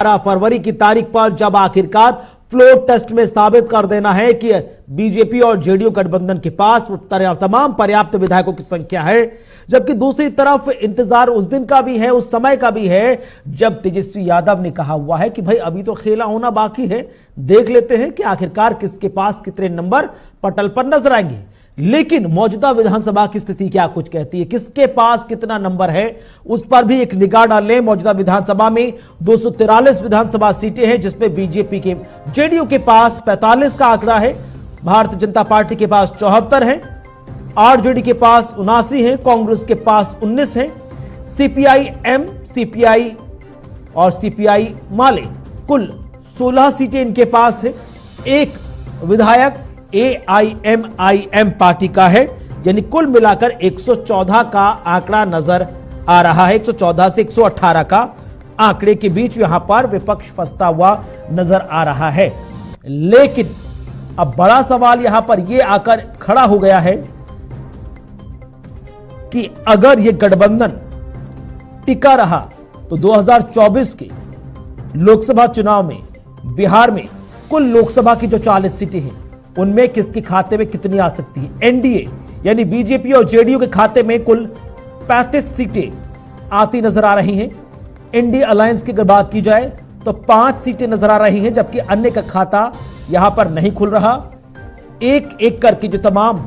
फरवरी की तारीख पर जब आखिरकार फ्लोर टेस्ट में साबित कर देना है कि बीजेपी और जेडीयू गठबंधन के पास तमाम पर्याप्त विधायकों की संख्या है, जबकि दूसरी तरफ इंतजार उस दिन का भी है, उस समय का भी है जब तेजस्वी यादव ने कहा हुआ है कि भाई अभी तो खेला होना बाकी है, देख लेते हैं कि आखिरकार किसके पास कितने नंबर पटल पर नजर आएंगे। लेकिन मौजूदा विधानसभा की स्थिति क्या कुछ कहती है, किसके पास कितना नंबर है, उस पर भी एक निगाह डाल लें। मौजूदा विधानसभा में 243 विधानसभा सीटें हैं, जिसमें बीजेपी के जेडीयू के पास 45 का आंकड़ा है, भारतीय जनता पार्टी के पास 74 है, आरजेडी के पास 79 है, कांग्रेस के पास 19 है, सीपीआई एम, सीपीआई और सीपीआई माले कुल 16 सीटें इनके पास है। एक विधायक एआईएमआईएम पार्टी का है, यानी कुल मिलाकर 114 का आंकड़ा नजर आ रहा है। 114 से 118 का आंकड़े के बीच यहां पर विपक्ष फंसता हुआ नजर आ रहा है। लेकिन अब बड़ा सवाल यहां पर यह आकर खड़ा हो गया है कि अगर यह गठबंधन टिका रहा तो 2024 के लोकसभा चुनाव में बिहार में कुल लोकसभा की जो 40 सीटें हैं उनमें किसके खाते में कितनी आ सकती है। एनडीए यानी बीजेपी और जेडीयू के खाते में कुल 35 सीटें आती नजर आ रही हैं। इंडिया अलायंस की अगर बात की जाए तो 5 सीटें नजर आ रही हैं, जबकि अन्य का खाता यहां पर नहीं खुल रहा। एक एक करके जो तमाम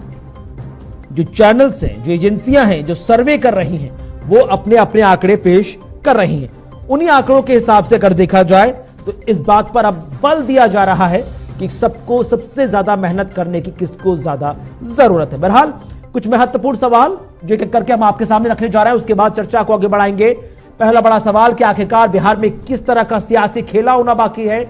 जो चैनल्स हैं, जो एजेंसियां हैं, जो सर्वे कर रही हैं, वो अपने अपने आंकड़े पेश कर रही हैं। उन्हीं आंकड़ों के हिसाब से अगर देखा जाए तो इस बात पर अब बल दिया जा रहा है कि सबको सबसे ज्यादा मेहनत करने की किसको ज्यादा जरूरत है। बहरहाल कुछ महत्वपूर्ण सवाल जो एक करके हम आपके सामने रखने जा रहे हैं, उसके बाद चर्चा को आगे बढ़ाएंगे। पहला बड़ा सवाल कि आखिरकार बिहार में किस तरह का सियासी खेला होना बाकी है।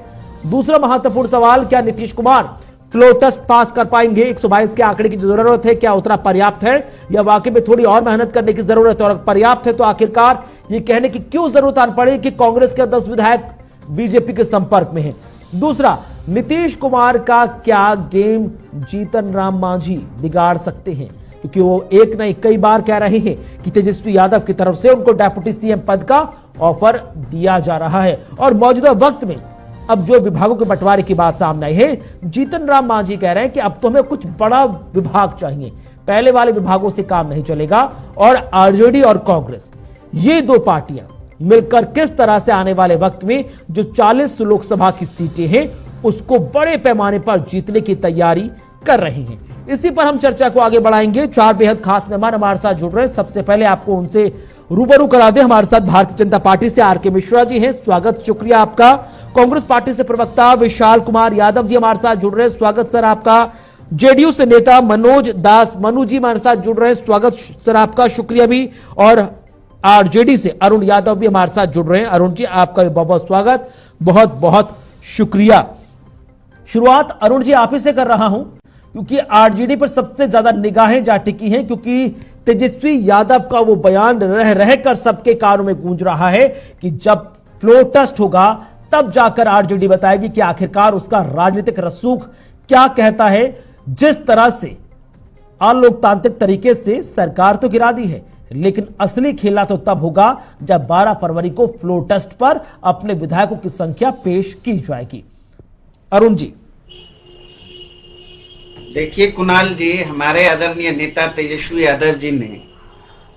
दूसरा महत्वपूर्ण सवाल, क्या Nitish Kumar floor test pass कर पाएंगे। 122 के आंकड़े की जरूरत है, क्या उतना पर्याप्त है या वाकई में थोड़ी और मेहनत करने की जरूरत है, और पर्याप्त है तो आखिरकार ये कहने की क्यों जरूरत आन पड़ी कि कांग्रेस के 10 विधायक बीजेपी के संपर्क में हैं। दूसरा, नीतीश कुमार का क्या गेम जीतन राम मांझी बिगाड़ सकते हैं, क्योंकि वो एक नहीं कई बार कह रहे हैं कि तेजस्वी यादव की तरफ से उनको डेप्यूटी सीएम पद का ऑफर दिया जा रहा है। और मौजूदा वक्त में अब जो विभागों के बंटवारे की बात सामने आई है, जीतन राम मांझी कह रहे हैं कि अब तो हमें कुछ बड़ा विभाग चाहिए, पहले वाले विभागों से काम नहीं चलेगा। और आरजेडी और कांग्रेस ये दो पार्टियां मिलकर किस तरह से आने वाले वक्त में जो 40 लोकसभा की सीटें हैं उसको बड़े पैमाने पर जीतने की तैयारी कर रही हैं। इसी पर हम चर्चा को आगे बढ़ाएंगे। 4 बेहद खास मेहमान हमारे साथ जुड़ रहे हैं। सबसे पहले आपको उनसे रूबरू करा दे, हमारे साथ भारतीय जनता पार्टी से आर के मिश्रा जी हैं, स्वागत, शुक्रिया आपका। कांग्रेस पार्टी से प्रवक्ता विशाल कुमार यादव जी हमारे साथ जुड़ रहे हैं, स्वागत सर आपका। जेडीयू से नेता मनोज दास मनु जी हमारे साथ जुड़ रहे हैं, स्वागत सर आपका, शुक्रिया भी। और आरजेडी से अरुण यादव भी हमारे साथ जुड़ रहे हैं, अरुण जी आपका भी बहुत बहुत स्वागत, बहुत बहुत शुक्रिया। शुरुआत अरुण जी आप ही से कर रहा हूं, क्योंकि आरजेडी पर सबसे ज्यादा निगाहें जा टिकी हैं, क्योंकि तेजस्वी यादव का वो बयान रह रहकर सबके कानों में गूंज रहा है कि जब फ्लोर टेस्ट होगा तब जाकर आरजेडी बताएगी कि आखिरकार उसका राजनीतिक रसूख क्या कहता है। जिस तरह से अलोकतांत्रिक तरीके से सरकार तो गिरा दी है, लेकिन असली खेला तो तब होगा जब 12 फरवरी को फ्लोर टेस्ट पर अपने विधायकों की संख्या पेश की जाएगी। अरुण जी। देखिए कुणाल जी, हमारे आदरणीय नेता तेजस्वी यादव जी ने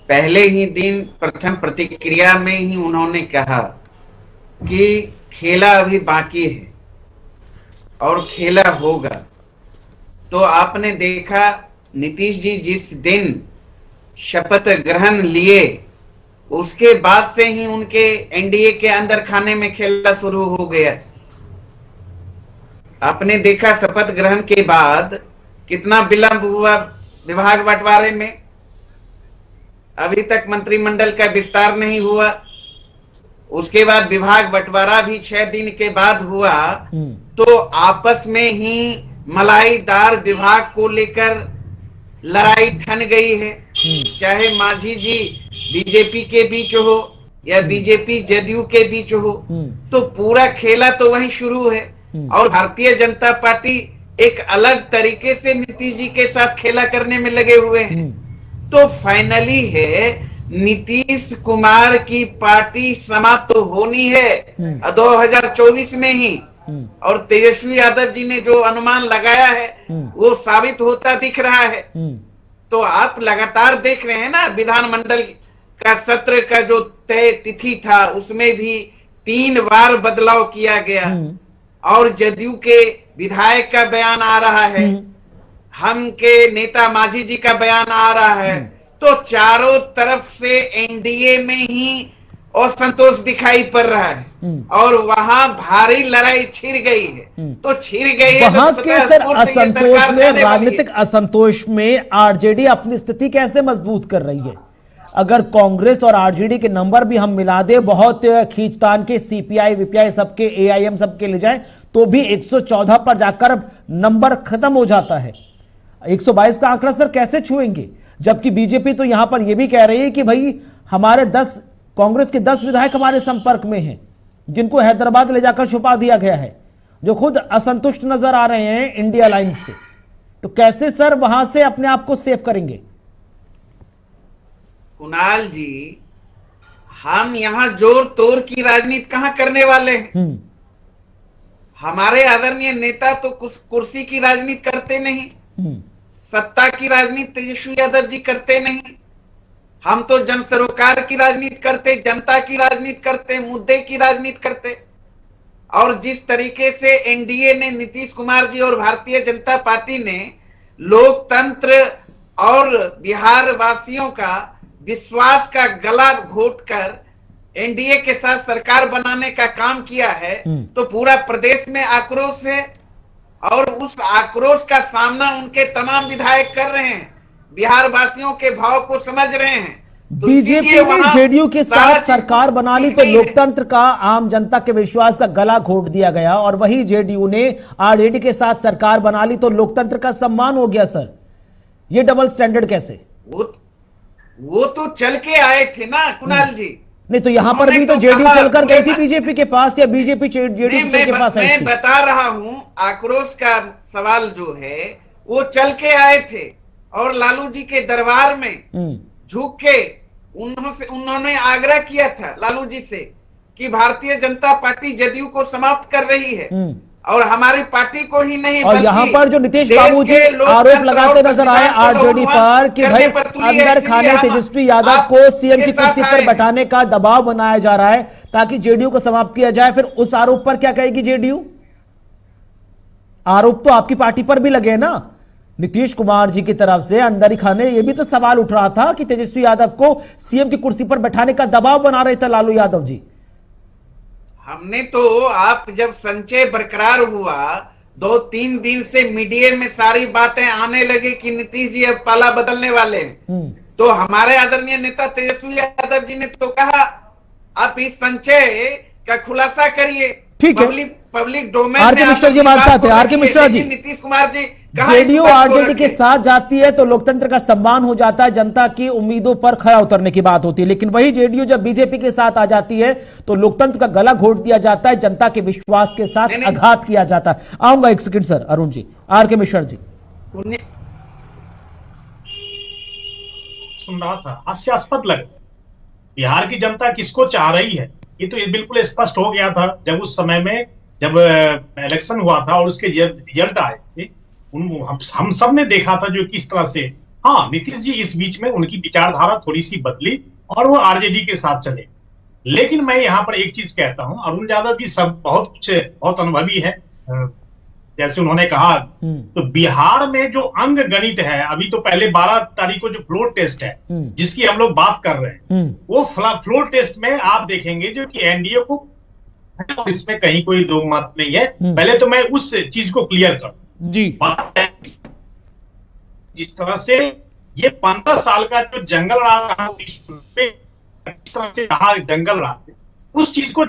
पहले ही दिन प्रथम प्रतिक्रिया में ही उन्होंने कहा कि खेला अभी बाकी है और खेला होगा। तो आपने देखा नीतीश जी जिस दिन शपथ ग्रहण लिए उसके बाद से ही उनके एनडीए के अंदर खाने में खेला शुरू हो गया। आपने देखा शपथ ग्रहण के बाद कितना विलंब हुआ विभाग बंटवारे में, अभी तक मंत्रिमंडल का विस्तार नहीं हुआ। उसके बाद विभाग बंटवारा भी 6 दिन के बाद हुआ, तो आपस में ही मलाईदार विभाग को लेकर लड़ाई ठन गई है। चाहे मांझी जी बीजेपी के बीच हो या बीजेपी जेडीयू के बीच हो, तो पूरा खेला तो वहीं शुरू है। और भारतीय जनता पार्टी एक अलग तरीके से नीतीश जी के साथ खेला करने में लगे हुए हैं। तो फाइनली है नीतीश कुमार की पार्टी समाप्त तो होनी है 2024 में ही, और तेजस्वी यादव जी ने जो अनुमान लगाया है वो साबित होता दिख रहा है। तो आप लगातार देख रहे हैं ना, विधानमंडल का सत्र का जो तय तिथि था उसमें भी 3 बार बदलाव किया गया, और जदयू के विधायक का बयान आ रहा है, हम के नेता मांझी जी का बयान आ रहा है, तो चारों तरफ से एनडीए में ही असंतोष दिखाई पड़ रहा है और वहां भारी लड़ाई छिड़ गई है। तो छिड़ गई है वहां तो के सर असंतोष में, राजनीतिक असंतोष में आरजेडी अपनी स्थिति कैसे मजबूत कर रही है? अगर कांग्रेस और आरजेडी के नंबर भी हम मिला दे, बहुत खींचतान के सीपीआई वीपीआई सबके, एआईएम सबके ले जाए, तो भी 114 पर जाकर नंबर खत्म हो जाता है। 122 का आंकड़ा सर कैसे छुएंगे? जबकि बीजेपी तो यहां पर यह भी कह रही है कि भाई हमारे 10 कांग्रेस के 10 विधायक हमारे संपर्क में हैं, जिनको हैदराबाद ले जाकर छुपा दिया गया है, जो खुद असंतुष्ट नजर आ रहे हैं इंडिया अलायंस से। तो कैसे सर वहां से अपने आप को सेव करेंगे? कुणाल जी, हम यहां जोर तोड़ की राजनीति कहां करने वाले हैं? हमारे आदरणीय नेता तो कुर्सी की राजनीति करते नहीं, सत्ता की राजनीति तेजस्वी यादव जी करते नहीं। हम तो जन सरोकार की राजनीति करते, जनता की राजनीति करते, मुद्दे की राजनीति करते। और जिस तरीके से एनडीए ने, नीतीश कुमार जी और भारतीय जनता पार्टी ने लोकतंत्र और बिहार वासियों का विश्वास का गला घोटकर एनडीए के साथ सरकार बनाने का काम किया है, तो पूरा प्रदेश में आक्रोश है और उस आक्रोश का सामना उनके तमाम विधायक कर रहे हैं, बिहार वासियों के भाव को समझ रहे हैं। तो बीजेपी ने जेडीयू के साथ सरकार बना ली तो लोकतंत्र का, आम जनता के विश्वास का गला घोट दिया गया, और वही जेडीयू ने आरजेडी के साथ सरकार बना ली तो लोकतंत्र का सम्मान हो गया। सर ये डबल स्टैंडर्ड कैसे? वो तो चल के आए थे ना कुणाल जी। नहीं तो यहां पर भी तो जेडीयू चलकर गई थी बीजेपी के पास, या बीजेपी जेडीयू के पास आई थी? मैं बता रहा हूं, आक्रोश का सवाल जो है वो चल के आए थे और लालू जी के दरबार में झुक के उन्होंने आग्रह किया था लालू जी से कि भारतीय जनता पार्टी जदयू को समाप्त कर रही है, और हमारी पार्टी को ही नहीं, और यहाँ पर जो नीतीश बाबू जी आरोप लगाते नजर आए आरजेडी पर कि भाई अंदर खाने तेजस्वी यादव को सीएम की कुर्सी पर बैठाने का दबाव बनाया जा रहा है ताकि जेडीयू को समाप्त किया जाए, फिर उस आरोप पर क्या कहेगी जेडीयू? आरोप तो आपकी पार्टी पर भी लगे ना, नीतीश कुमार जी की तरफ से अंदर ही खाने, ये भी तो सवाल उठ रहा था कि तेजस्वी यादव को सीएम की कुर्सी पर बैठाने का दबाव बना रहे थे लालू यादव जी। हमने तो, आप जब संचय बरकरार हुआ 2-3 दिन से मीडिया में सारी बातें आने लगी कि नीतीश जी अब पाला बदलने वाले हैं, तो हमारे आदरणीय नेता तेजस्वी यादव जी ने तो कहा आप इस संचय का खुलासा करिए, ठीक है, public domain. Are K Mishra जी हमारे साथ है। Are K Mishra ji, Nitish Kumar ji, JDU RJD के साथ जाती है तो लोकतंत्र का सम्मान हो जाता है, जनता की उम्मीदों पर खरा उतरने की बात होती है, लेकिन वही जेडीयू जब बीजेपी के साथ आ जाती है तो लोकतंत्र का गला घोट दिया जाता है, जनता के विश्वास के साथ आघात किया जाता है। आऊंगा एक second sir, Arun ji, R K Mishra जी। सुन रहा था, हास्यास्पद लग, बिहार की जनता किसको चाह रही है ये तो बिल्कुल स्पष्ट हो गया था जब उस समय में, जब इलेक्शन हुआ था और उसके रिजल्ट आए थे। हम सब ने देखा था जो किस तरह से, हाँ, नीतीश जी इस बीच में उनकी विचारधारा थोड़ी सी बदली और वो आरजेडी के साथ चले। लेकिन मैं यहाँ पर एक चीज कहता हूँ, अरुण यादव जी सब बहुत अनुभवी है, जैसे उन्होंने कहा, तो बिहार में जो अंग गणित है, अभी तो पहले 12 तारीख को जो फ्लोर टेस्ट है जिसकी हम लोग बात कर रहे हैं, वो फ्लोर टेस्ट में आप देखेंगे जो कि एनडीए को, इसमें कहीं कोई दो मत नहीं है। पहले तो मैं उस चीज को क्लियर कर जी, बात है जिस तरह से ये 15 साल का जो जंगल रहा, इस तरह से रहा जंगल राज, उस चीज को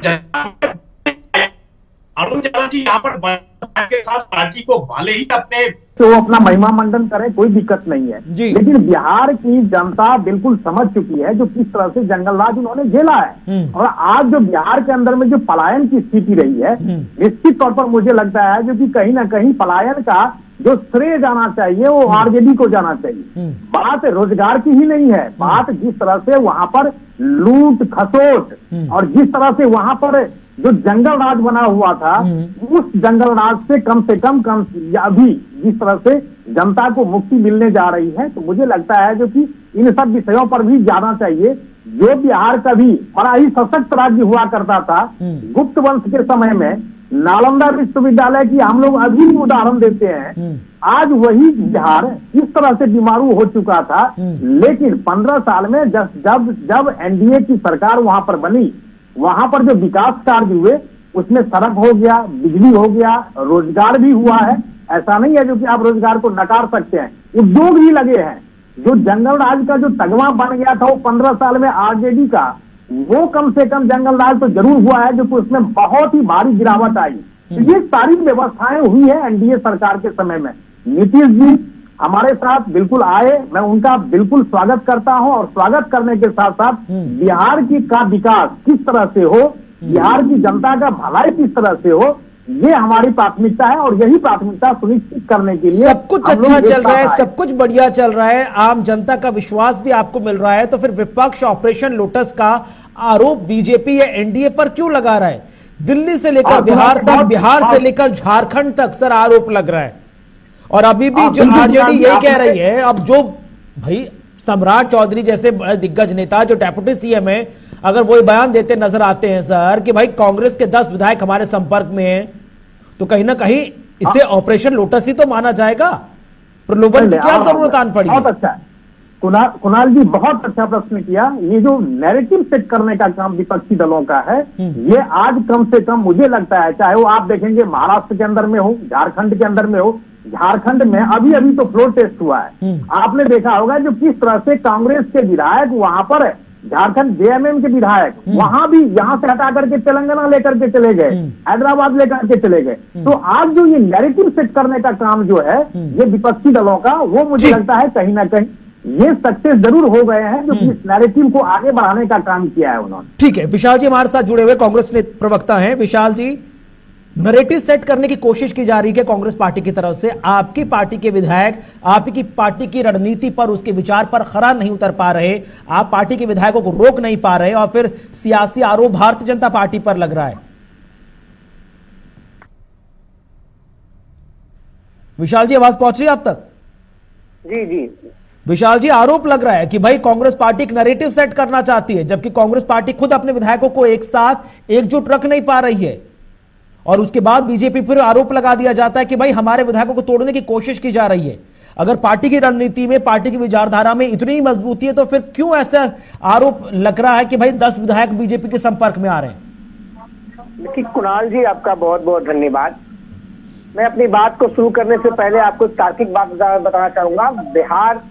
अरुण यादव जी यहाँ पर के साथ पार्टी को भले ही अपने तो अपना महिमा मंडन करे, कोई दिक्कत नहीं है, लेकिन बिहार की जनता बिल्कुल समझ चुकी है जो किस तरह से जंगल राज उन्होंने झेला है। और आज जो बिहार के अंदर में जो पलायन की स्थिति रही है, निश्चित तौर पर मुझे लगता है जो कि कहीं ना कहीं पलायन का जो श्रेय जाना चाहिए वो आरजेडी को जाना चाहिए। बात रोजगार की ही नहीं है, बात जिस तरह से वहां पर लूट खसोट और जिस तरह से वहां पर जो जंगल राज बना हुआ था, उस जंगल राज से कम अभी जिस तरह से जनता को मुक्ति मिलने जा रही है, तो मुझे लगता है जो कि इन सब विषयों पर भी जाना चाहिए। जो बिहार का भी बड़ा ही सशक्त राज्य हुआ करता था गुप्त वंश के समय में, नालंदा विश्वविद्यालय की हम लोग अभी भी उदाहरण देते हैं। आज वही बिहार इस तरह से बीमारू हो चुका था, लेकिन 15 साल में जब एनडीए की सरकार वहां पर बनी, वहां पर जो विकास कार्य हुए उसमें सड़क हो गया, बिजली हो गया, रोजगार भी हुआ है। ऐसा नहीं है जो कि आप रोजगार को नकार सकते हैं, उद्योग भी लगे हैं। जो जंगल राज का जो तगमा बन गया था वो 15 साल में आरजेडी का, वो कम से कम जंगल राज तो जरूर हुआ है, जो कि उसमें बहुत ही भारी गिरावट आई। ये सारी व्यवस्थाएं हुई है एनडीए सरकार के समय में। नीतीश जी हमारे साथ बिल्कुल आए, मैं उनका बिल्कुल स्वागत करता हूं, और स्वागत करने के साथ साथ बिहार का विकास किस तरह से हो, बिहार की जनता का भलाई किस तरह से हो, ये हमारी प्राथमिकता है। और यही प्राथमिकता सुनिश्चित करने के लिए सब कुछ अच्छा चल रहा है, सब कुछ बढ़िया चल रहा है, आम जनता का विश्वास भी आपको मिल रहा है, तो फिर विपक्ष ऑपरेशन लोटस का आरोप बीजेपी या एनडीए पर क्यों लगा रहा है? दिल्ली से लेकर बिहार तक, बिहार से लेकर झारखंड तक सर आरोप लग रहा है। और अभी भी जो आरजेडी यही कह रही है, अब जो भाई सम्राट चौधरी जैसे दिग्गज नेता जो डेप्यूटी सीएम है, अगर वो बयान देते नजर आते हैं सर कि भाई कांग्रेस के 10 विधायक हमारे संपर्क में हैं, तो कहीं ना कहीं इसे ऑपरेशन लोटस ही तो माना जाएगा। प्रलोभन की क्या जरूरत आन पड़ी? बहुत अच्छा है कुणाल जी, बहुत अच्छा प्रश्न किया। ये जो नैरेटिव सेट करने का काम विपक्षी दलों का है, ये आज कम से कम मुझे लगता है, चाहे वो आप देखेंगे महाराष्ट्र के अंदर में हो, झारखंड के अंदर में हो, झारखंड में अभी तो फ्लोर टेस्ट हुआ है। आपने देखा होगा जो किस तरह से कांग्रेस के विधायक वहां पर, झारखंड जेएमएम के विधायक वहां भी यहाँ से हटा करके तेलंगाना लेकर के चले गए, हैदराबाद लेकर के चले गए। तो आज जो ये नैरेटिव सेट करने का काम जो है ये विपक्षी दलों का, वो मुझे लगता है कहीं ना कहीं ये सक्सेस जरूर हो गए हैं, जो इस नैरेटिव को आगे बढ़ाने का काम किया है उन्होंने। ठीक है, विशाल जी हमारे साथ जुड़े हुए कांग्रेस ने प्रवक्ता हैं। विशाल जी, नैरेटिव सेट करने की कोशिश की जा रही है कांग्रेस पार्टी की तरफ से, आपकी पार्टी के विधायक आपकी पार्टी की रणनीति पर, उसके विचार पर खरा नहीं उतर पा रहे, आप पार्टी के विधायकों को रोक नहीं पा रहे, और फिर सियासी आरोप भारतीय जनता पार्टी पर लग रहा है। विशाल जी आवाज पहुंच रही है आप तक? जी जी विशाल जी, आरोप लग रहा है कि भाई कांग्रेस पार्टी एक नैरेटिव सेट करना चाहती है, जबकि कांग्रेस पार्टी खुद अपने विधायकों को एक साथ एकजुट रख नहीं पा रही है, और उसके बाद बीजेपी पर आरोप लगा दिया जाता है कि भाई हमारे विधायकों को तोड़ने की कोशिश की जा रही है। अगर पार्टी की रणनीति में, पार्टी की विचारधारा में इतनी ही मजबूती है, तो फिर क्यों ऐसा आरोप लग रहा है कि भाई 10 विधायक बीजेपी के संपर्क में आ रहे हैं? देखिए कुणाल जी, आपका बहुत बहुत धन्यवाद। मैं अपनी बात को शुरू करने से पहले आपको तार्किक बात बताना चाहूंगा। बिहार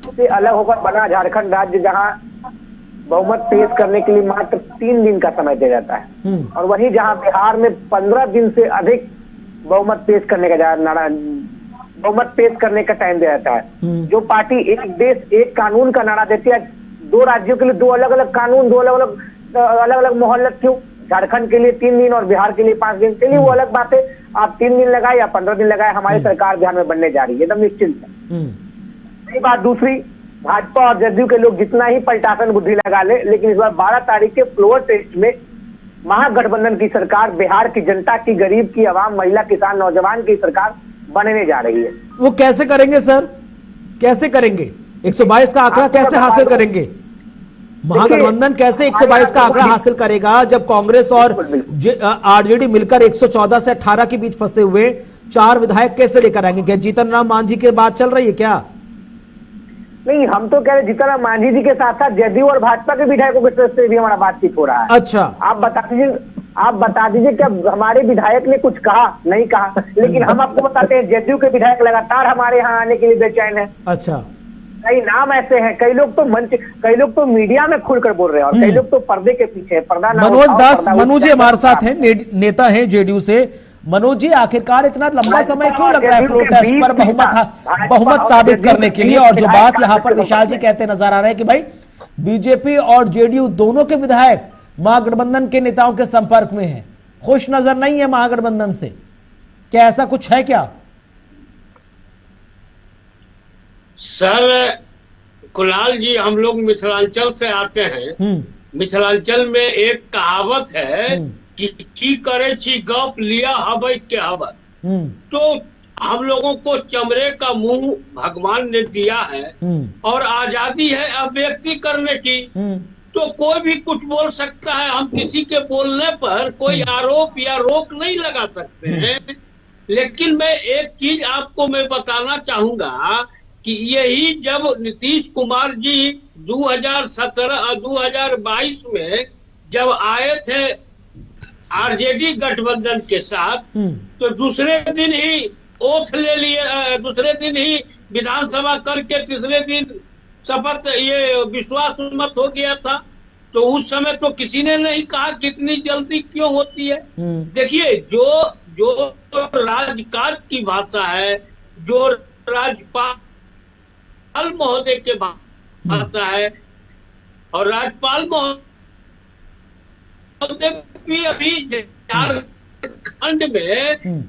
से अलग होकर बना झारखंड राज्य, जहां बहुमत पेश करने के लिए मात्र 3 दिन का समय दिया जाता है, और वहीं जहां बिहार में 15 दिन से अधिक बहुमत पेश करने का टाइम दिया जाता है। जो पार्टी एक देश एक कानून का नारा देती है, 2 राज्यों के लिए 2 अलग अलग कानून, 2 अलग अलग मोहल्लत, क्यों? झारखंड के लिए 3 दिन और बिहार के लिए 5 दिन। चलिए वो अलग बात है, आप 3 दिन लगाए या 15 दिन लगाए, हमारी सरकार बिहार में बनने जा रही है, एकदम निश्चिंत है। यही बात दूसरी, भाजपा और जदयू के लोग जितना ही पलटासन बुद्धि लगा ले, लेकिन इस बार 12 तारीख के फ्लोर टेस्ट में महागठबंधन की सरकार बिहार की जनता की, गरीब की, आवाम, महिला, किसान, नौजवान की सरकार बनने जा रही है। वो कैसे करेंगे सर, कैसे करेंगे? 122 का आंकड़ा कैसे हासिल करेंगे? महागठबंधन कैसे 122 का आंकड़ा हासिल करेगा, जब कांग्रेस और आरजेडी मिलकर 114 से 18 के बीच फंसे हुए 4 विधायक कैसे लेकर आएंगे? क्या जीतन राम मांझी की बात चल रही है क्या? नहीं, हम तो कह रहे जीतन राम मांझी जी के साथ साथ जदयू और भाजपा के विधायकों के तरफ से भी हमारा बातचीत हो रहा है। अच्छा, आप बता दीजिए क्या हमारे विधायक ने कुछ कहा? नहीं कहा, लेकिन हम आपको बताते हैं जदयू के विधायक लगातार हमारे यहाँ आने के लिए बेचैन है। अच्छा, कई नाम ऐसे हैं, कई लोग तो मीडिया में खुलकर बोल रहे हैं, और कई लोग तो पर्दे के पीछे, पर्दा मनोज दास, मनोज जी हमारे साथ हैं, नेता हैं जेडीयू से। मनोज जी, आखिरकार इतना लंबा समय क्यों लग रहा है फ्लोर टेस्ट पर बहुमत साबित करने के लिए? और जो बात यहाँ पर विशाल जी कहते नजर आ रहे हैं कि भाई बीजेपी और जेडीयू दोनों के विधायक महागठबंधन के नेताओं के संपर्क में हैं, खुश नजर नहीं है महागठबंधन से, क्या ऐसा कुछ है क्या? सर कुणाल जी, हम लोग मिथिलांचल से आते हैं। मिथिलांचल में एक कहावत है कि की करे छी गप लिया हबै के हबर। तो हम लोगों को चमड़े का मुंह भगवान ने दिया है और आजादी है अभिव्यक्ति करने की। तो कोई भी कुछ बोल सकता है, हम किसी के बोलने पर कोई आरोप या रोक नहीं लगा सकते हैं। लेकिन मैं एक चीज आपको मैं बताना चाहूंगा कि यही जब नीतीश कुमार जी 2017 और 2022 में जब आए थे आरजेडी गठबंधन के साथ, तो दूसरे दिन ही ओथ ले लिए, दूसरे दिन ही विधानसभा करके तीसरे दिन शपथ ये विश्वास मत हो गया था। तो उस समय तो किसी ने नहीं कहा कितनी जल्दी क्यों होती है। देखिए, जो राजकाज की भाषा है, जो राज्यपाल महोदय के भाषा है, और राज्यपाल महोदय भी अभी झारखंड में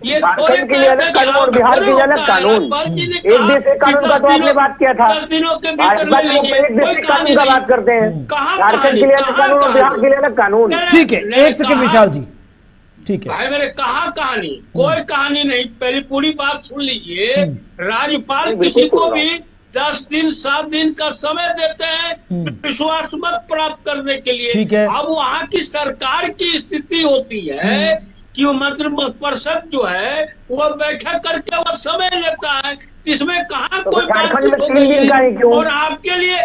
ये थोड़े के लिए अलग कानून और बिहार के लिए अलग कानून। एक देश एक कानून का तो आपने बात किया था। 10 दिनों के भीतर एक देश एक कानून का बात करते हैं। झारखंड के लिए अलग कानून और बिहार के लिए अलग कानून। ठीक है, एक सेकंड विशाल जी, ठीक है भाई, मैंने कहा कहानी, कोई कहानी नहीं। पहले पूरी बात सुन लीजिए। राज्यपाल किसी को भी 10 दिन 7 दिन का समय देते हैं विश्वास मत प्राप्त करने के लिए। ठीक है। अब वहाँ की सरकार की स्थिति होती है कि वो मंत्री परिषद जो है वो बैठक करके वो समय लेता है। इसमें कहाँ कोई बातचीत हो गई है। और आपके लिए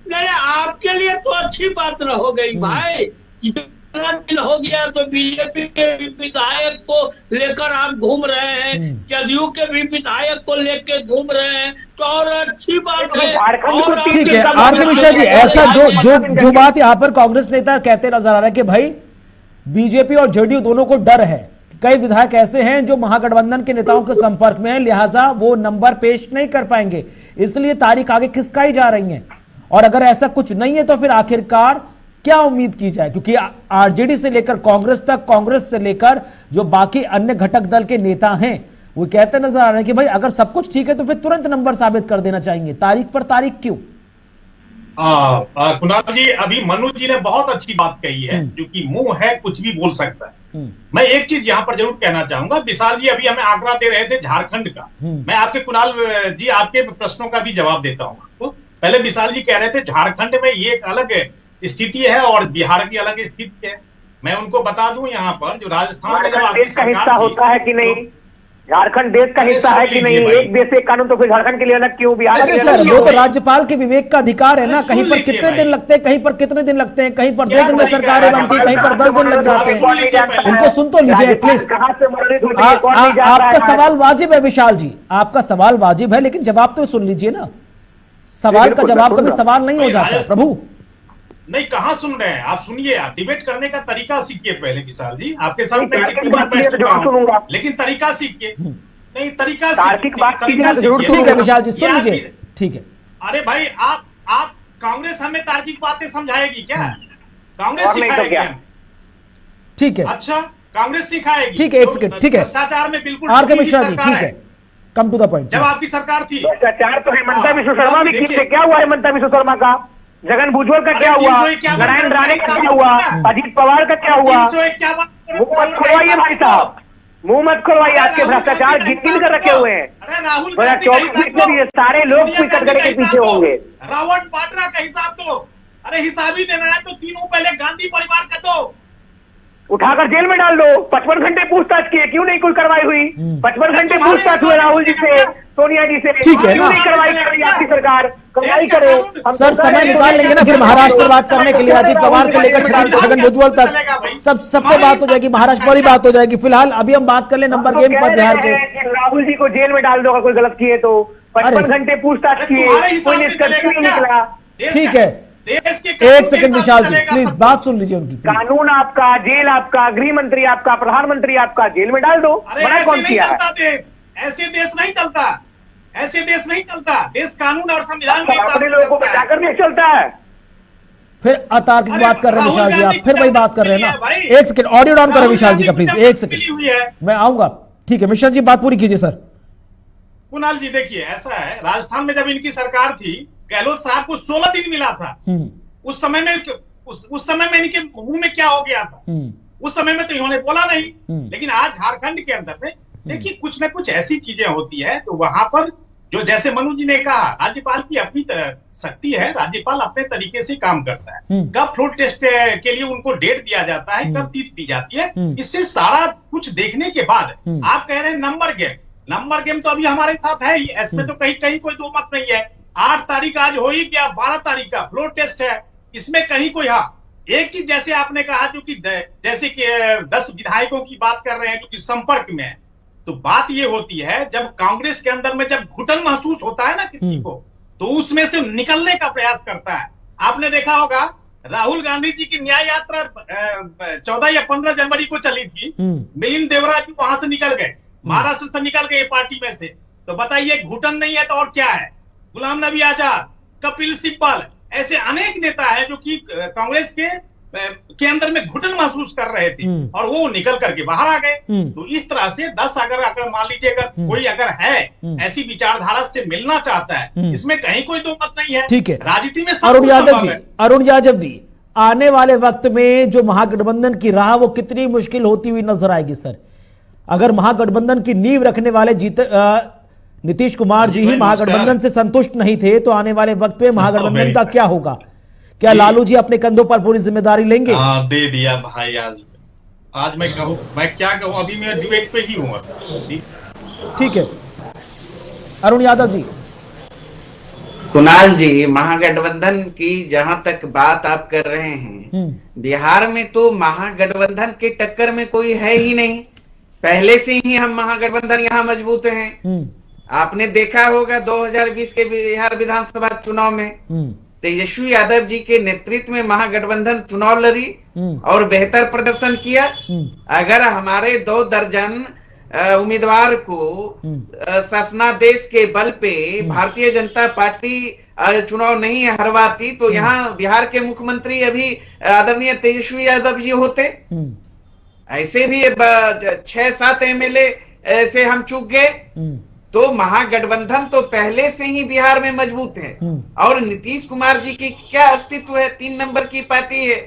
नहीं, आपके लिए तो अच्छी बात न हो गई भाई, कितना दिन हो गया तो बीजेपी के विधायक को लेकर आप घूम रहे हैं, जदयू के भी विधायक को लेकर घूम रहे हैं, तो और अच्छी बात है। और ठीक है आरके मिश्रा जी, ऐसा जो बात यहाँ पर कांग्रेस नेता कहते नजर आ रहा है कि भाई बीजेपी और जेडीयू दोनों को डर है, कई विधायक ऐसे हैं जो महागठबंधन के नेताओं के संपर्क में हैं, लिहाजा वो नंबर पेश नहीं कर पाएंगे, इसलिए तारीख आगे खिसकाई जा रही है। और अगर ऐसा कुछ नहीं है तो फिर आखिरकार क्या उम्मीद की जाए, क्योंकि आरजेडी से लेकर कांग्रेस तक, कांग्रेस से लेकर जो बाकी अन्य घटक दल के नेता हैं वो कहते नजर आ रहे हैं कि भाई अगर सब कुछ ठीक है तो फिर तुरंत नंबर साबित कर देना चाहिए, तारीख पर तारीख क्यों? कुणाल जी, अभी मनु जी ने बहुत अच्छी बात कही है, क्योंकि मुंह है कुछ भी बोल सकता है। मैं एक चीज यहाँ पर जरूर कहना चाहूंगा, विशाल जी अभी हमें आंकड़ा दे रहे थे झारखंड का। मैं आपके कुणाल जी आपके प्रश्नों का भी जवाब देता हूँ आपको। पहले विशाल जी कह रहे थे झारखंड में ये एक अलग स्थिति है और बिहार की अलग स्थिति है। मैं उनको बता दूं यहाँ पर, जो राजस्थान में जब आपकी का हिस्सा होता है कि नहीं, झारखंड देश का हिस्सा है कि नहीं, एक देश एक कानून, तो फिर झारखंड के लिए अलग क्यों, बिहार के लिए सर वो तो राज्यपाल के विवेक का अधिकार है ना, कहीं पर कितने दिन लगते हैं, कहीं पर कितने दिन लगते हैं, कहीं पर 2 दिन में सरकारें बनती, कहीं पर 10 दिन लग जाते हैं। उनको सुन तो लीजिए एटलीस्ट। आपका सवाल वाजिब है विशाल जी, आपका सवाल वाजिब है, लेकिन जवाब तो सुन लीजिए ना। सवाल का जवाब कभी सवाल नहीं हो जाता प्रभु। नहीं, कहाँ सुन रहे हैं आप? सुनिए, आप डिबेट करने का तरीका सीखिए पहले विशाल जी। आपके साथ लेकिन तरीका सीखिए। नहीं, तरीका ठीक है विशाल जी, सुन लीजिए। ठीक है। अरे भाई, आप कांग्रेस हमें तार्किक बातें समझाएगी क्या? कांग्रेस सिखाएगी? ठीक है, अच्छा, कांग्रेस सिखाएगी? ठीक है, एक सेकंड, ठीक है। भ्रष्टाचार में बिल्कुल आरके मिश्रा जी, ठीक है, कम टू द पॉइंट। जब आपकी सरकार थी, भ्रष्टाचार तो हेमंता विश्व शर्मा भी किए। क्या हुआ हेमंता विश्व शर्मा का? जगन भुजबल का क्या हुआ? नारायण राणे का क्या हुआ? अजीत पवार का क्या हुआ? मुंह मत खोलवाइए भाई साहब, मुंह मत खोलवाइए। आपके भ्रष्टाचार गिनती कर रखे हुए हैं। 2024 में ये सारे लोग कटघरे के पीछे होंगे। रावण वाड्रा का हिसाब दो। अरे हिसाब ही देना है तो तीनों पहले गांधी परिवार का दो, उठाकर जेल में डाल दो। 55 घंटे पूछताछ किए, क्यों नहीं कोई कार्रवाई हुई? 55 घंटे पूछताछ हुए राहुल जी से, सोनिया जी से, ठीक है क्यों नहीं कार्रवाई कर रही आपकी सरकार? कार्रवाई करे। सर समय निकाल लेंगे ना फिर महाराष्ट्र बात करने के लिए, अजीत पवार से लेकर छगन भुजबल तक सब पे बात हो जाएगी, महाराष्ट्र पर ही बात हो जाएगी। फिलहाल अभी हम बात कर ले नंबर गेम पर बिहार के। राहुल जी को जेल में डाल दो अगर कोई गलत किए तो। 55 घंटे पूछताछ किए, कोई निष्कर्ष नहीं निकला। ठीक है, एक सेकंड विशाल जी प्लीज बात सुन लीजिए उनकी। कानून आपका, जेल आपका, गृह मंत्री आपका, प्रधानमंत्री आपका, जेल में डाल दो। बड़ा कौन किया है? ऐसे देश नहीं चलता, ऐसे देश नहीं चलता। देश कानून और संविधान के अपने लोगों को बचाकर नहीं चलता है। फिर अतार्किक बात कर रहे हैं विशाल जी, आप फिर वही बात कर रहे हैं ना। एक सेकंड, ऑडियो डाउन करें विशाल जी का प्लीज, एक सेकंड मैं आऊंगा। ठीक है मिश्रा जी बात पूरी कीजिए सर। कुणाल जी देखिए, ऐसा है, राजस्थान में जब इनकी सरकार थी, गहलोत साहब को 16 दिन मिला था। उस समय में इनके मुंह में क्या हो गया था, उस समय में तो इन्होंने बोला नहीं। लेकिन आज झारखंड के अंदर में देखिए कुछ ना कुछ ऐसी चीजें होती है, तो वहां पर जो जैसे मनु जी ने कहा, राज्यपाल की अपनी शक्ति है, राज्यपाल अपने तरीके से काम करता है। कब फ्लोर टेस्ट के लिए उनको डेट दिया जाता है, कब तिथि दी जाती है, इससे सारा कुछ देखने के बाद आप कह रहे हैं नंबर गेम तो अभी हमारे साथ है ही, इसमें तो कहीं कोई दो मत नहीं है। 8 तारीख आज हो ही गया, 12 तारीख का फ्लोर टेस्ट है, इसमें कहीं कोई एक चीज जैसे आपने कहा जो कि जैसे कि 10 विधायकों की बात कर रहे हैं जो कि संपर्क में है, तो बात ये होती है जब कांग्रेस के अंदर में जब घुटन महसूस होता है ना किसी को, तो उसमें से निकलने का प्रयास करता है। आपने देखा होगा राहुल गांधी जी की न्याय यात्रा 14 या 15 जनवरी को चली थी, मिलिंद देवराज जी वहां से निकल गए, महाराष्ट्र से निकल गए पार्टी में से। तो बताइए घुटन नहीं है तो और क्या है? गुलाम नबी आजाद, कपिल सिब्बल, ऐसे अनेक नेता है जो कि कांग्रेस के अंदर में घुटन महसूस कर रहे थे और वो निकल करके बाहर आ गए। तो इस तरह से 10 अगर मान लीजिए अगर कोई अगर है ऐसी विचारधारा से मिलना चाहता है, इसमें कहीं कोई दो मत नहीं है। ठीक है, राजनीति में अरुण यादव जी, आने वाले वक्त में जो महागठबंधन की राह वो कितनी मुश्किल होती हुई नजर आएगी सर? अगर महागठबंधन की नींव रखने वाले नीतीश कुमार जी ही महागठबंधन से संतुष्ट नहीं थे, तो आने वाले वक्त में महागठबंधन का क्या होगा? क्या लालू जी अपने कंधों पर पूरी जिम्मेदारी लेंगे? दे दिया भाई, आज मैं क्या कहूं, अभी मैं डिबेट पे ही हूं। ठीक है, अरुण यादव जी। कुणाल जी, महागठबंधन की जहां तक बात आप कर रहे हैं, बिहार में तो महागठबंधन के टक्कर में कोई है ही नहीं। पहले से ही हम महागठबंधन यहाँ मजबूत हैं। आपने देखा होगा 2020 के बिहार विधानसभा चुनाव में तेजस्वी यादव जी के नेतृत्व में महागठबंधन चुनाव लड़ी और बेहतर प्रदर्शन किया। अगर हमारे 2 दर्जन उम्मीदवार को शासनादेश के बल पे भारतीय जनता पार्टी चुनाव नहीं हरवाती, तो यहाँ बिहार के मुख्यमंत्री अभी आदरणीय तेजस्वी यादव जी होते। ऐसे भी 6-7 एमएलए से हम चूक गए। तो महागठबंधन तो पहले से ही बिहार में मजबूत है। और नीतीश कुमार जी की क्या अस्तित्व है? 3 नंबर की पार्टी है।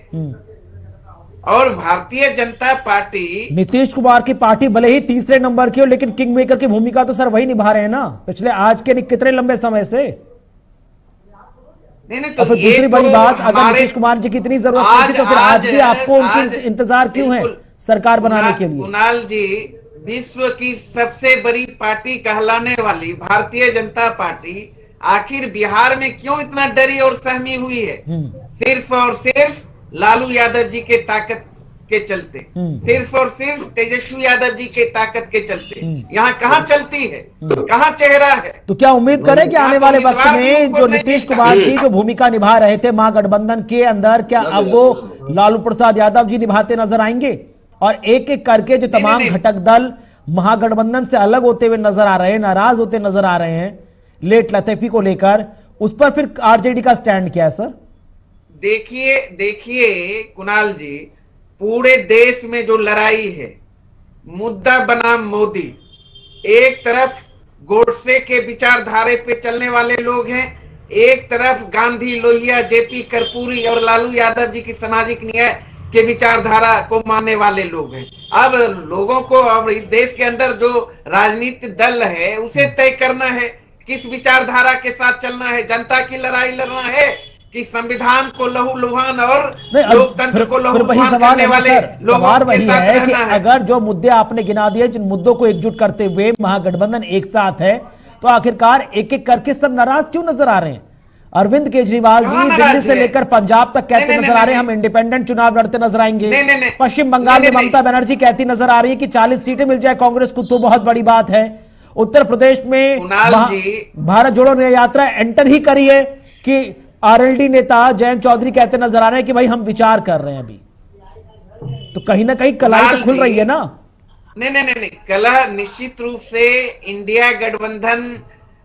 और भारतीय जनता पार्टी, नीतीश कुमार की पार्टी भले ही तीसरे नंबर की हो, लेकिन किंग मेकर की भूमिका तो सर वही निभा रहे हैं ना पिछले आज के कितने लंबे समय से। नहीं तो दूसरी बड़ी बात, अगर नीतीश कुमार जी की इतनी जरूरत थी तो फिर आज भी आपको उनकी इंतजार क्यों है सरकार बनाने के लिए? कुणाल जी, विश्व की सबसे बड़ी पार्टी कहलाने वाली भारतीय जनता पार्टी आखिर बिहार में क्यों इतना डरी और सहमी हुई है? सिर्फ और सिर्फ लालू यादव जी के ताकत के चलते, सिर्फ और सिर्फ तेजस्वी यादव जी के ताकत के चलते। यहाँ कहाँ चलती है, कहाँ चेहरा है? तो क्या उम्मीद करें कि आने वाले वक्त में जो नीतीश कुमार जी जो भूमिका निभा रहे थे महागठबंधन के अंदर, क्या अब वो लालू प्रसाद यादव जी निभाते नजर आएंगे? और एक एक करके जो तमाम घटक दल महागठबंधन से अलग होते हुए नजर आ रहे हैं, नाराज होते नजर आ रहे हैं लेट लतीफी को लेकर, उस पर फिर आरजेडी का स्टैंड क्या है सर? देखिए कुणाल जी, पूरे देश में जो लड़ाई है, मुद्दा बनाम मोदी, एक तरफ गोडसे के विचारधारे पे चलने वाले लोग हैं, एक तरफ गांधी, लोहिया, जेपी कर्पूरी और लालू यादव जी की सामाजिक न्याय के विचारधारा को मानने वाले लोग हैं। अब लोगों को अब इस देश के अंदर जो राजनीतिक दल है उसे तय करना है किस विचारधारा के साथ चलना है। जनता की लड़ाई लड़ना है कि संविधान को लहूलुहान और लोकतंत्र को लहूलुहान करने वाले सवाल वही है कि अगर जो मुद्दे आपने गिना दिए, जिन मुद्दों को एकजुट करते हुए महागठबंधन एक साथ है, तो आखिरकार एक एक करके सब नाराज क्यों नजर आ रहे हैं? अरविंद केजरीवाल जी दिल्ली से लेकर पंजाब तक कहते नजर आ रहे हैं हम इंडिपेंडेंट चुनाव लड़ते नजर आएंगे। पश्चिम बंगाल में ममता बनर्जी कहती नजर आ रही है कि 40 सीटें मिल जाए कांग्रेस को तो बहुत बड़ी बात है। उत्तर प्रदेश में भारत जोड़ो न्याय यात्रा एंटर ही करी है कि आरएलडी नेता जयंत चौधरी कहते नजर आ रहे हैं कि भाई हम विचार कर रहे हैं अभी। तो कहीं ना कहीं कलाई तो खुल रही है ना? नहीं, कला निश्चित रूप से इंडिया गठबंधन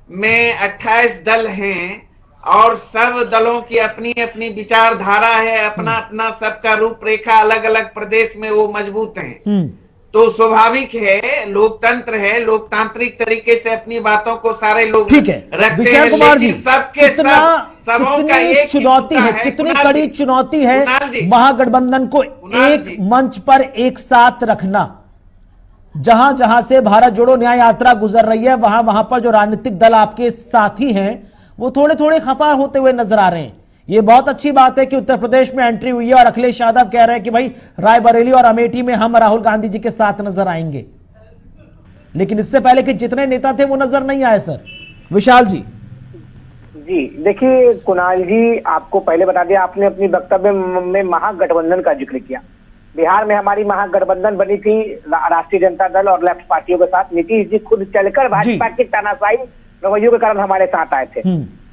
में 28 दल हैं और सब दलों की अपनी अपनी विचारधारा है, अपना अपना सबका रूपरेखा अलग अलग प्रदेश में वो मजबूत हैं। तो स्वाभाविक है, लोकतंत्र है, लोकतांत्रिक तरीके से अपनी बातों को सारे लोग ठीक है रखते विजय हैं, कुमार जी, लेकिन सबके कितना सबों का कितनी एक ही चुनौती मुद्दा है, कितनी कुणाल कड़ी जी, चुनौती है कुणाल जी, महागठबंधन को कुणाल एक जी, मंच पर एक साथ रखना। जहां जहां से भारत जोड़ो न्याय यात्रा गुजर रही है, वहां वहां पर जो राजनीतिक दल आपके साथी हैं वो थोड़े थोड़े खफा होते हुए नजर आ रहे हैं। ये बहुत अच्छी बात है कि उत्तर प्रदेश में एंट्री हुई है और अखिलेश यादव कह रहे हैं कि भाई रायबरेली और अमेठी में हम राहुल गांधी जी के साथ नजर आएंगे, लेकिन इससे पहले कि जितने नेता थे वो नजर नहीं आए। सर विशाल जी। जी देखिए कुणाल जी, आपको पहले बता दिया, आपने अपनी वक्तव्य में महागठबंधन का जिक्र किया। बिहार में हमारी महागठबंधन बनी थी राष्ट्रीय जनता दल और लेफ्ट पार्टियों के साथ। नीतीश जी खुद चलकर भाजपा के तानाशाही रवैयों के कारण हमारे साथ आए थे।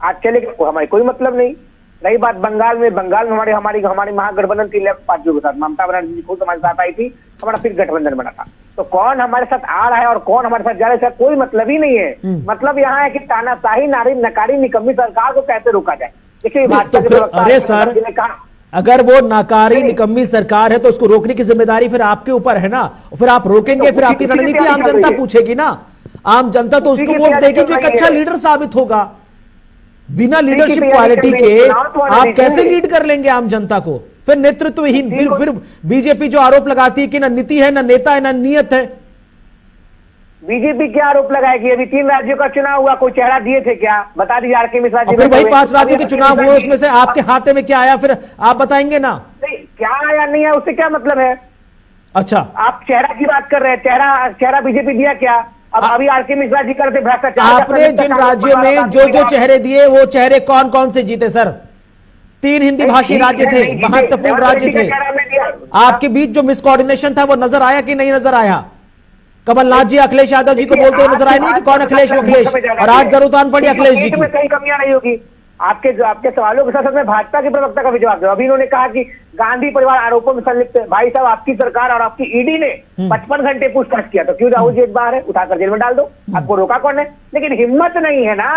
आज चले गए, हमारे कोई मतलब नहीं। रही बात बंगाल में हमारी हमारी हमारी महागठबंधन थी लेफ्ट पार्टियों के साथ, ममता बनर्जी जी खुद हमारे साथ आई थी, हमारा फिर गठबंधन बना था। तो कौन हमारे साथ आ रहा है और कौन हमारे साथ जा रहा है, कोई मतलब ही नहीं है। मतलब यहाँ है कि तानाशाही नकारी निकम्मी सरकार को कैसे रोका जाए। देखिए भाजपा के प्रवक्ता अरे सर, ने कहा अगर वो नाकारी निकम्मी सरकार है तो उसको रोकने की जिम्मेदारी फिर आपके ऊपर है ना। फिर आप रोकेंगे, फिर आपकी रणनीति आम जनता पूछेगी ना। आम जनता तो उसको वोट देगी जो एक अच्छा लीडर साबित होगा। बिना लीडरशिप क्वालिटी के आप कैसे लीड कर लेंगे आम जनता को? फिर नेतृत्वहीन, फिर बीजेपी जो आरोप लगाती है कि ना नीति है, ना नेता है, ना नियत है। बीजेपी क्या आरोप लगाएगी? अभी 3 राज्यों का चुनाव हुआ, कोई चेहरा दिए थे क्या? बता दीजिए आर.के. मिश्रा जी। फिर वही 5 राज्यों के चुनाव हुए, उसमें से आपके खाते में क्या आया फिर आप बताएंगे ना? नहीं, क्या आया नहीं है उससे क्या मतलब है? अच्छा, आप चेहरा की बात कर रहे हैं, चेहरा बीजेपी दिया क्या? अब अभी आर.के. मिश्रा जी करते भ्रष्टाचार। आपने जिन राज्यों में जो जो चेहरे दिए वो चेहरे कौन कौन से जीते सर? 3 हिंदी भाषी राज्य थे, महत्वपूर्ण राज्य थे। आपके बीच जो मिसकोऑर्डिनेशन था वो नजर आया कि नहीं नजर आया? कमलनाथ जी अखिलेश यादव जी को बोलते हुए नजर आए नहीं कि कौन अखिलेश और आज जरूरतान पड़ी अखिलेश जी की। कई कमियां नहीं होगी। आपके सवालों के साथ में भाजपा के प्रवक्ता का भी जवाब दो। अभी इन्होंने कहा कि गांधी परिवार आरोपों में संलिप्त है। भाई साहब, आपकी सरकार और आपकी ईडी ने 55 घंटे पूछताछ किया, तो क्यों राहुल जी एक बार है उठाकर जेल में डाल दो? आपको रोका कौन है? लेकिन हिम्मत नहीं है ना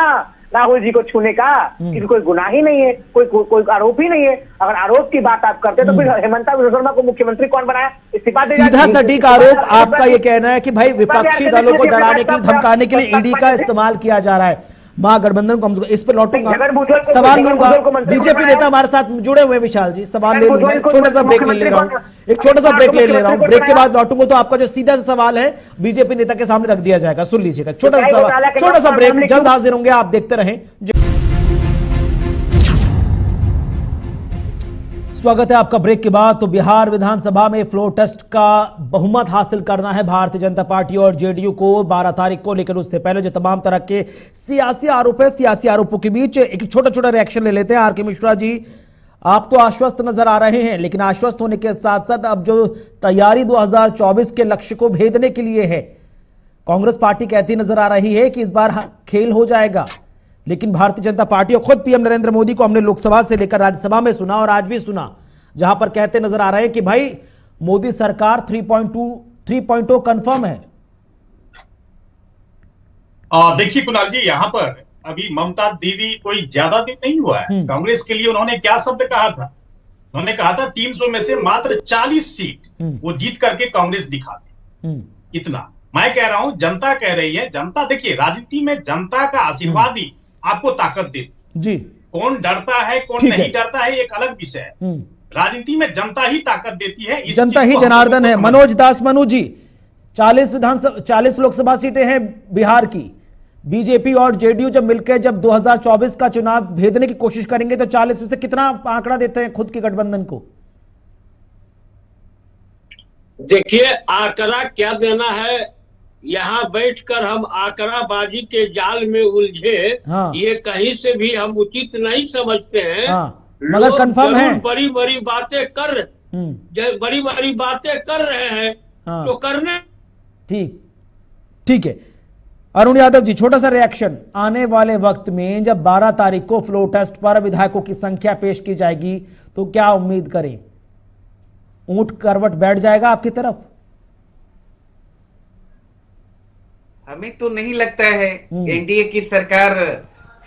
राहुल जी को छूने का, कि कोई गुनाह ही नहीं है, कोई आरोप ही नहीं है। अगर आरोप की बात आप करते तो फिर हेमंता बिस्वा शर्मा को मुख्यमंत्री कौन बनाया? इस्तीफा दे। सीधा सटीक आरोप आपका ये कहना है कि भाई विपक्षी दलों को डराने के लिए, धमकाने के लिए ईडी का इस्तेमाल किया जा रहा है। महागठबंधन को इस पर लौटूंगा, सवाल लूंगा। बीजेपी नेता हमारे साथ जुड़े हुए विशाल जी, सवाल ले लूंगा। छोटा सा ब्रेक ले रहा हूँ, एक छोटा सा ब्रेक ले रहा हूँ। ब्रेक के बाद लौटूंगा तो आपका जो सीधा सा सवाल है बीजेपी नेता के सामने रख दिया जाएगा। सुन लीजिएगा, छोटा सा सवाल, छोटा सा ब्रेक, जल्द हाजिर होंगे, आप देखते रहें। स्वागत है आपका ब्रेक के बाद। तो बिहार विधानसभा में फ्लोर टेस्ट का बहुमत हासिल करना है भारतीय जनता पार्टी और जेडीयू को 12 तारीख को, लेकिन उससे पहले जो तमाम तरह के सियासी आरोप है, सियासी आरोपों के बीच एक छोटा छोटा रिएक्शन ले लेते हैं। आर.के. मिश्रा जी, आप तो आश्वस्त नजर आ रहे हैं, लेकिन आश्वस्त होने के साथ साथ अब जो तैयारी 2024 के लक्ष्य को भेदने के लिए है, कांग्रेस पार्टी कहती नजर आ रही है कि इस बार खेल हो जाएगा, लेकिन भारतीय जनता पार्टी और खुद पीएम नरेंद्र मोदी को हमने लोकसभा से लेकर राज्यसभा में सुना और आज भी सुना, जहां पर कहते नजर आ रहे हैं कि भाई मोदी सरकार 3.0 कंफर्म है। देखिए कुणाल जी, यहाँ पर अभी ममता दीदी कोई ज्यादा दिन नहीं हुआ है कांग्रेस के लिए। उन्होंने क्या शब्द कहा था? उन्होंने कहा था 300 में से मात्र 40 सीट वो जीत करके कांग्रेस दिखा दे। इतना मैं कह रहा हूं, जनता कह रही है। जनता, देखिए राजनीति में जनता का आशीर्वाद ही आपको ताकत देती जी। कौन डरता है कौन नहीं डरता है एक अलग विषय है। राजनीति में जनता ही ताकत देती है, जनता ही जनार्दन है। मनोज दास मनु जी, 40 लोकसभा सीटें हैं बिहार की। बीजेपी और जेडीयू जब मिलकर जब 2024 का चुनाव भेदने की कोशिश करेंगे तो 40 में से कितना आंकड़ा देते हैं खुद के गठबंधन को? देखिए, आंकड़ा क्या देना है, यहाँ बैठकर हम आंकड़ाबाजी के जाल में उलझे, ये कहीं से भी हम उचित नहीं समझते हैं। मगर कंफर्म है, बड़ी बड़ी बातें कर रहे हैं तो करने। ठीक है। अरुण यादव जी, छोटा सा रिएक्शन। आने वाले वक्त में जब 12 तारीख को फ्लोर टेस्ट पर विधायकों की संख्या पेश की जाएगी तो क्या उम्मीद करें? ऊंट करवट बैठ जाएगा आपकी तरफ? हमें तो नहीं लगता है एनडीए की सरकार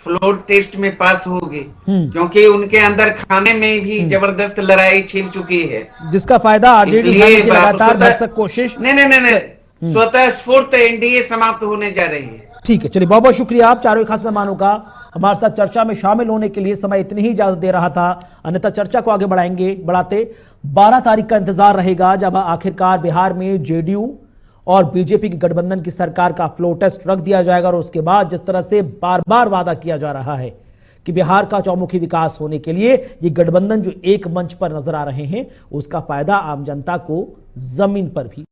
फ्लोर टेस्ट में पास होगी, क्योंकि उनके अंदर खाने में भी जबरदस्त लड़ाई छिड़ चुकी है, जिसका फायदा आरजेडी उठाने की लगातार भरसक कोशिश। नहीं, स्वतः स्फूर्त एनडीए समाप्त होने जा रही है। ठीक है, चलिए बहुत बहुत शुक्रिया आप चारों खास मेहमानों का हमारे साथ चर्चा में शामिल होने के लिए। समय इतनी ही इजाजत दे रहा था, अन्यथा चर्चा को आगे बढ़ाते 12 तारीख का इंतजार रहेगा, जब आखिरकार बिहार में जेडीयू और बीजेपी की गठबंधन की सरकार का फ्लोर टेस्ट रख दिया जाएगा। और उसके बाद जिस तरह से बार बार वादा किया जा रहा है कि बिहार का चौमुखी विकास होने के लिए ये गठबंधन जो एक मंच पर नजर आ रहे हैं, उसका फायदा आम जनता को जमीन पर भी